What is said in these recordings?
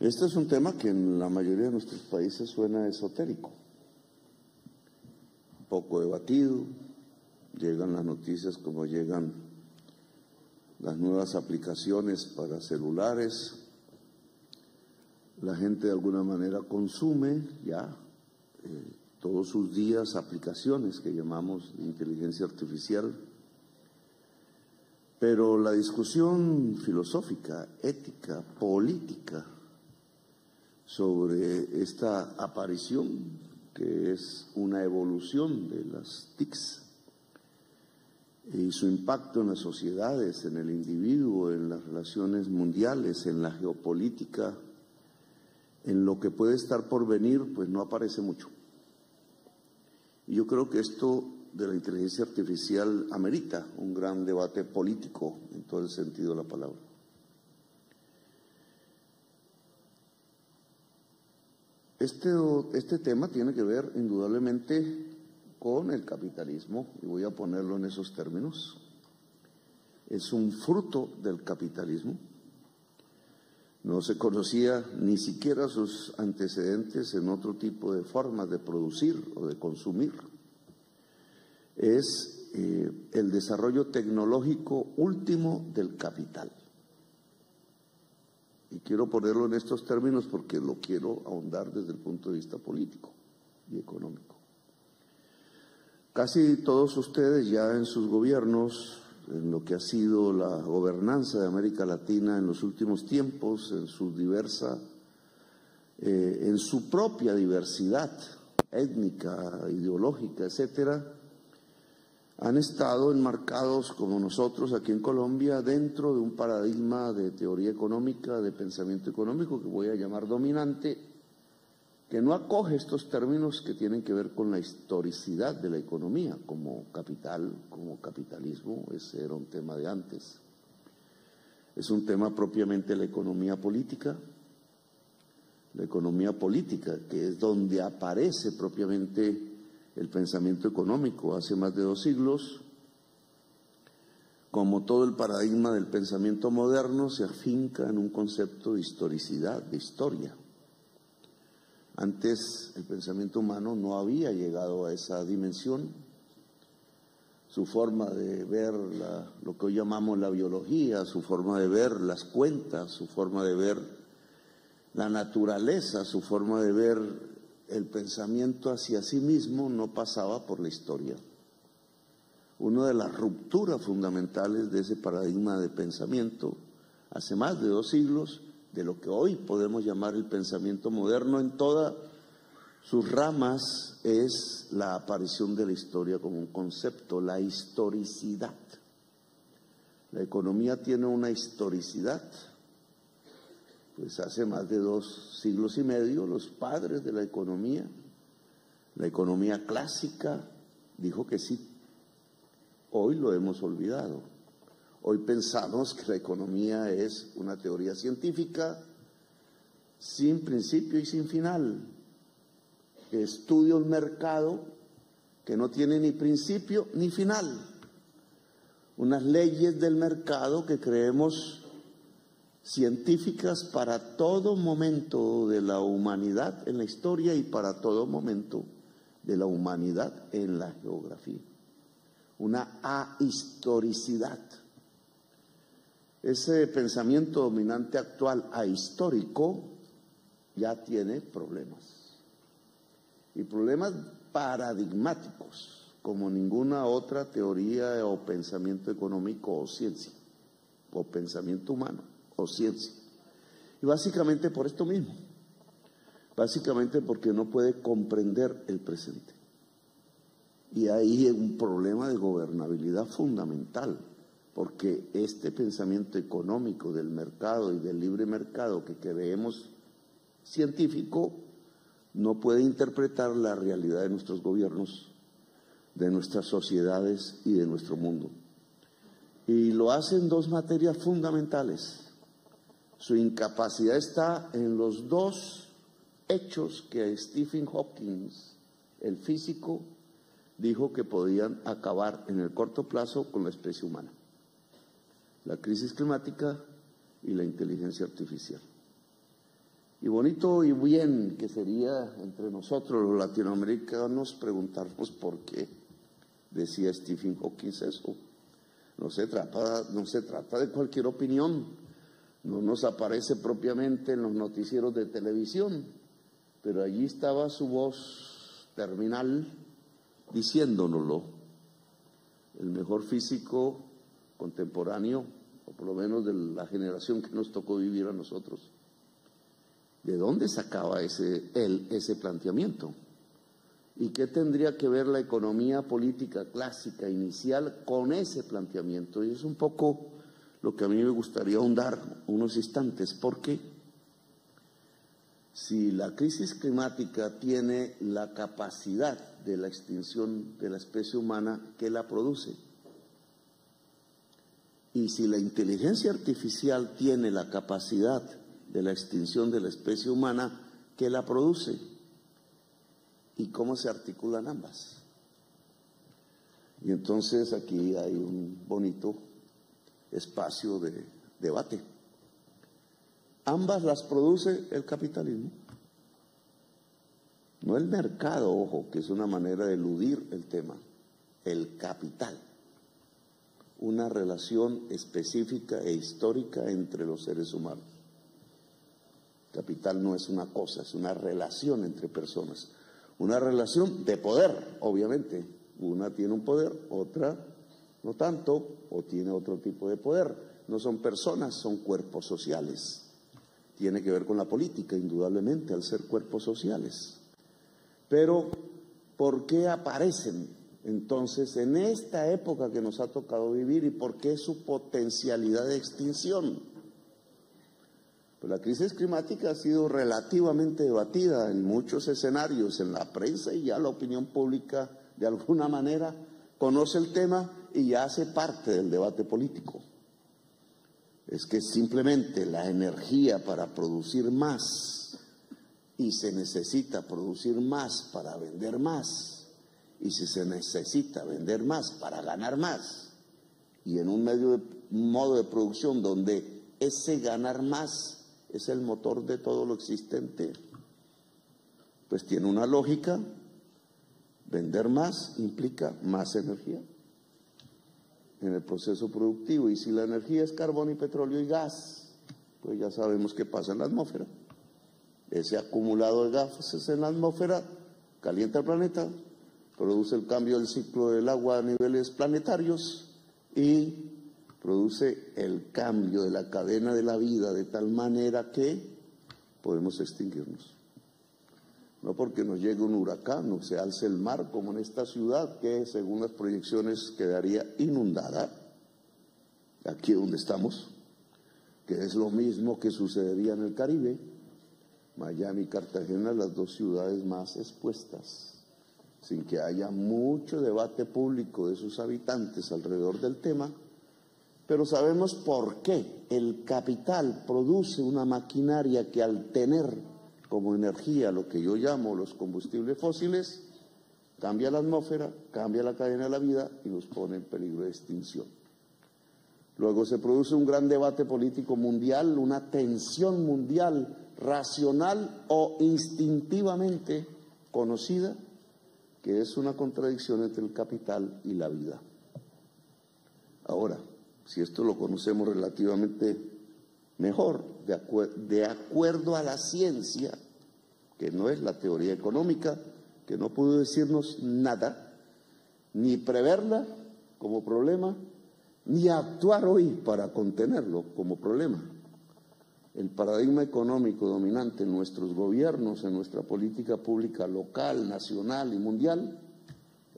Este es un tema que en la mayoría de nuestros países suena esotérico, un poco debatido. Llegan las noticias como llegan las nuevas aplicaciones para celulares. La gente de alguna manera consume ya todos sus días aplicaciones que llamamos de inteligencia artificial. Pero la discusión filosófica, ética, política sobre esta aparición, que es una evolución de las TICs, y su impacto en las sociedades, en el individuo, en las relaciones mundiales, en la geopolítica, en lo que puede estar por venir, pues no aparece mucho. Y yo creo que esto de la inteligencia artificial amerita un gran debate político en todo el sentido de la palabra. Este tema tiene que ver indudablemente con el capitalismo, y voy a ponerlo en esos términos. Es un fruto del capitalismo. No se conocía ni siquiera sus antecedentes en otro tipo de formas de producir o de consumir. Es el desarrollo tecnológico último del capital. Y quiero ponerlo en estos términos porque lo quiero ahondar desde el punto de vista político y económico. Casi todos ustedes ya en sus gobiernos, en lo que ha sido la gobernanza de América Latina en los últimos tiempos, en su propia diversidad étnica, ideológica, etcétera, han estado enmarcados, como nosotros aquí en Colombia, dentro de un paradigma de teoría económica, de pensamiento económico, que voy a llamar dominante, que no acoge estos términos que tienen que ver con la historicidad de la economía, como capital, como capitalismo. Ese era un tema de antes. Es un tema propiamente la economía política, que es donde aparece propiamente el pensamiento económico hace más de 2 siglos. Como todo el paradigma del pensamiento moderno, se afinca en un concepto de historicidad, de historia. Antes el pensamiento humano no había llegado a esa dimensión. Su forma de ver lo que hoy llamamos la biología, su forma de ver las cuentas, su forma de ver la naturaleza, su forma de ver el pensamiento hacia sí mismo no pasaba por la historia. Una de las rupturas fundamentales de ese paradigma de pensamiento hace más de 2 siglos, de lo que hoy podemos llamar el pensamiento moderno en todas sus ramas, es la aparición de la historia como un concepto, la historicidad. La economía tiene una historicidad. Pues hace más de 2 siglos y medio, los padres de la economía clásica, dijo que sí. Hoy lo hemos olvidado. Hoy pensamos que la economía es una teoría científica sin principio y sin final, que estudia un mercado que no tiene ni principio ni final, unas leyes del mercado que creemos científicas para todo momento de la humanidad en la historia y para todo momento de la humanidad en la geografía. Una ahistoricidad. Ese pensamiento dominante actual ahistórico ya tiene problemas. Y problemas paradigmáticos, como ninguna otra teoría o pensamiento económico o ciencia, o pensamiento humano o ciencia. Y básicamente por esto mismo, básicamente porque no puede comprender el presente. Y ahí hay un problema de gobernabilidad fundamental, porque este pensamiento económico del mercado y del libre mercado que creemos científico no puede interpretar la realidad de nuestros gobiernos, de nuestras sociedades y de nuestro mundo. Y lo hace en 2 materias fundamentales. Su incapacidad está en los 2 hechos que Stephen Hawking, el físico, dijo que podían acabar en el corto plazo con la especie humana: la crisis climática y la inteligencia artificial. Y bonito y bien que sería entre nosotros los latinoamericanos preguntarnos por qué decía Stephen Hawking eso. No se trata de cualquier opinión, no nos aparece propiamente en los noticieros de televisión, pero allí estaba su voz terminal diciéndonoslo. El mejor físico contemporáneo, o por lo menos de la generación que nos tocó vivir a nosotros. ¿De dónde sacaba ese planteamiento? ¿Y qué tendría que ver la economía política clásica inicial con ese planteamiento? Y es un poco lo que a mí me gustaría ahondar unos instantes, porque si la crisis climática tiene la capacidad de la extinción de la especie humana, ¿qué la produce? Y si la inteligencia artificial tiene la capacidad de la extinción de la especie humana, ¿qué la produce? ¿Y cómo se articulan ambas? Y entonces aquí hay un bonito espacio de debate. Ambas las produce el capitalismo. No el mercado, ojo, que es una manera de eludir el tema. El capital. Una relación específica e histórica entre los seres humanos. Capital no es una cosa, es una relación entre personas. Una relación de poder, obviamente. Una tiene un poder, otra no tanto, o tiene otro tipo de poder. No son personas, son cuerpos sociales. Tiene que ver con la política, indudablemente, al ser cuerpos sociales. Pero, ¿por qué aparecen entonces en esta época que nos ha tocado vivir y por qué su potencialidad de extinción? Pues la crisis climática ha sido relativamente debatida en muchos escenarios, en la prensa, y ya la opinión pública de alguna manera conoce el tema y ya hace parte del debate político. Es que simplemente la energía para producir más, y se necesita producir más para vender más, y si se necesita vender más para ganar más, y en un modo de producción donde ese ganar más es el motor de todo lo existente, pues tiene una lógica. Vender más implica más energía en el proceso productivo, y si la energía es carbón y petróleo y gas, pues ya sabemos qué pasa en la atmósfera. Ese acumulado de gases en la atmósfera calienta el planeta, produce el cambio del ciclo del agua a niveles planetarios y produce el cambio de la cadena de la vida de tal manera que podemos extinguirnos. No porque nos llegue un huracán o se alce el mar como en esta ciudad, que según las proyecciones quedaría inundada, aquí donde estamos, que es lo mismo que sucedería en el Caribe. Miami y Cartagena, las dos ciudades más expuestas, sin que haya mucho debate público de sus habitantes alrededor del tema. Pero sabemos por qué el capital produce una maquinaria que, al tener como energía lo que yo llamo los combustibles fósiles, cambia la atmósfera, cambia la cadena de la vida y nos pone en peligro de extinción. Luego se produce un gran debate político mundial, una tensión mundial racional o instintivamente conocida, que es una contradicción entre el capital y la vida. Ahora, si esto lo conocemos relativamente mejor, de acuerdo a la ciencia, que no es la teoría económica, que no pudo decirnos nada, ni preverla como problema, ni actuar hoy para contenerlo como problema. El paradigma económico dominante en nuestros gobiernos, en nuestra política pública local, nacional y mundial,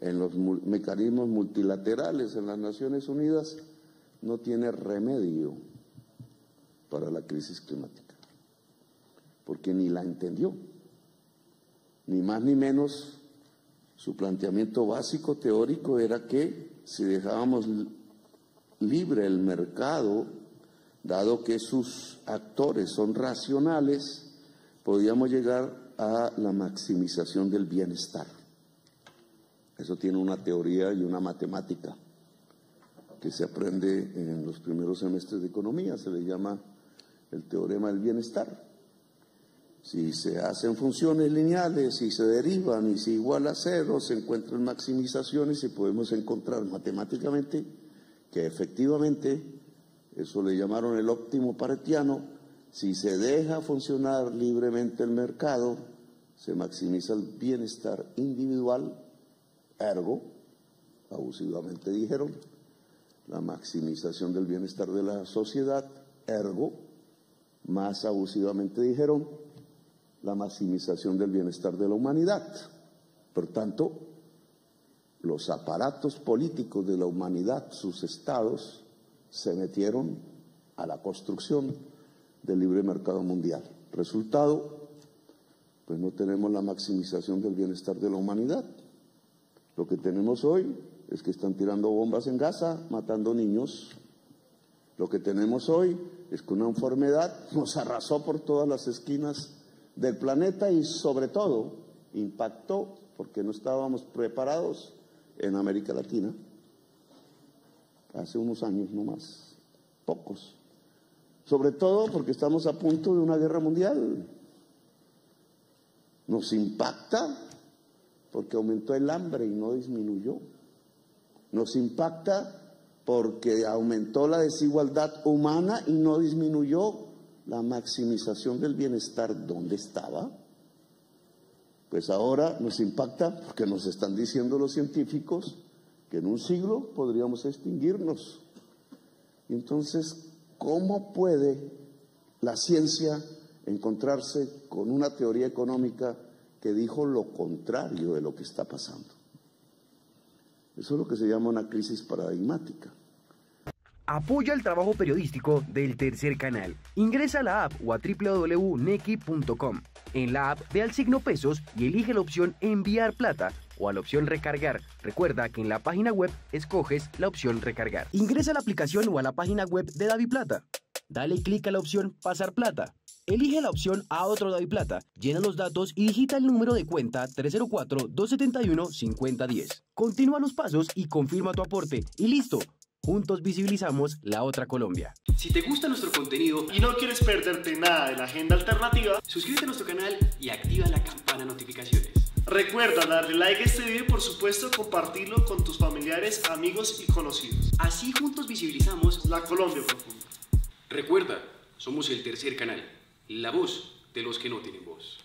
en los mecanismos multilaterales, en las Naciones Unidas, no tiene remedio para la crisis climática, porque ni la entendió, ni más ni menos. Su planteamiento básico teórico era que si dejábamos libre el mercado, dado que sus actores son racionales, podíamos llegar a la maximización del bienestar. Eso tiene una teoría y una matemática que se aprende en los primeros semestres de economía, se le llama el teorema del bienestar. Si se hacen funciones lineales, si se derivan y si igual a cero, se encuentran maximizaciones y podemos encontrar matemáticamente que efectivamente, eso le llamaron el óptimo paretiano, si se deja funcionar libremente el mercado, se maximiza el bienestar individual, ergo, abusivamente dijeron, la maximización del bienestar de la sociedad, ergo, más abusivamente dijeron, la maximización del bienestar de la humanidad. Por tanto, los aparatos políticos de la humanidad, sus estados, se metieron a la construcción del libre mercado mundial. Resultado, pues no tenemos la maximización del bienestar de la humanidad. Lo que tenemos hoy es que están tirando bombas en Gaza, matando niños. Lo que tenemos hoy es que una enfermedad nos arrasó por todas las esquinas del planeta y sobre todo impactó, porque no estábamos preparados, en América Latina. Hace unos años no más, pocos. Sobre todo porque estamos a punto de una guerra mundial. Nos impacta porque aumentó el hambre y no disminuyó. Nos impacta porque aumentó la desigualdad humana y no disminuyó la maximización del bienestar. ¿Dónde estaba? Pues ahora nos impacta porque nos están diciendo los científicos que en un siglo podríamos extinguirnos. Y entonces, ¿cómo puede la ciencia encontrarse con una teoría económica que dijo lo contrario de lo que está pasando? Eso es lo que se llama una crisis paradigmática. Apoya el trabajo periodístico del Tercer Canal. Ingresa a la app o a www.nequi.com. En la app ve al signo pesos y elige la opción enviar plata o a la opción recargar. Recuerda que en la página web escoges la opción recargar. Ingresa a la aplicación o a la página web de DaviPlata. Dale clic a la opción pasar plata. Elige la opción a otro DaviPlata, llena los datos y digita el número de cuenta 304-271-5010. Continúa los pasos y confirma tu aporte y listo. Juntos visibilizamos la otra Colombia. Si te gusta nuestro contenido y no quieres perderte nada de la agenda alternativa, suscríbete a nuestro canal y activa la campana de notificaciones. Recuerda darle like a este video y por supuesto compartirlo con tus familiares, amigos y conocidos. Así juntos visibilizamos la Colombia profunda. Recuerda, somos el Tercer Canal, la voz de los que no tienen voz.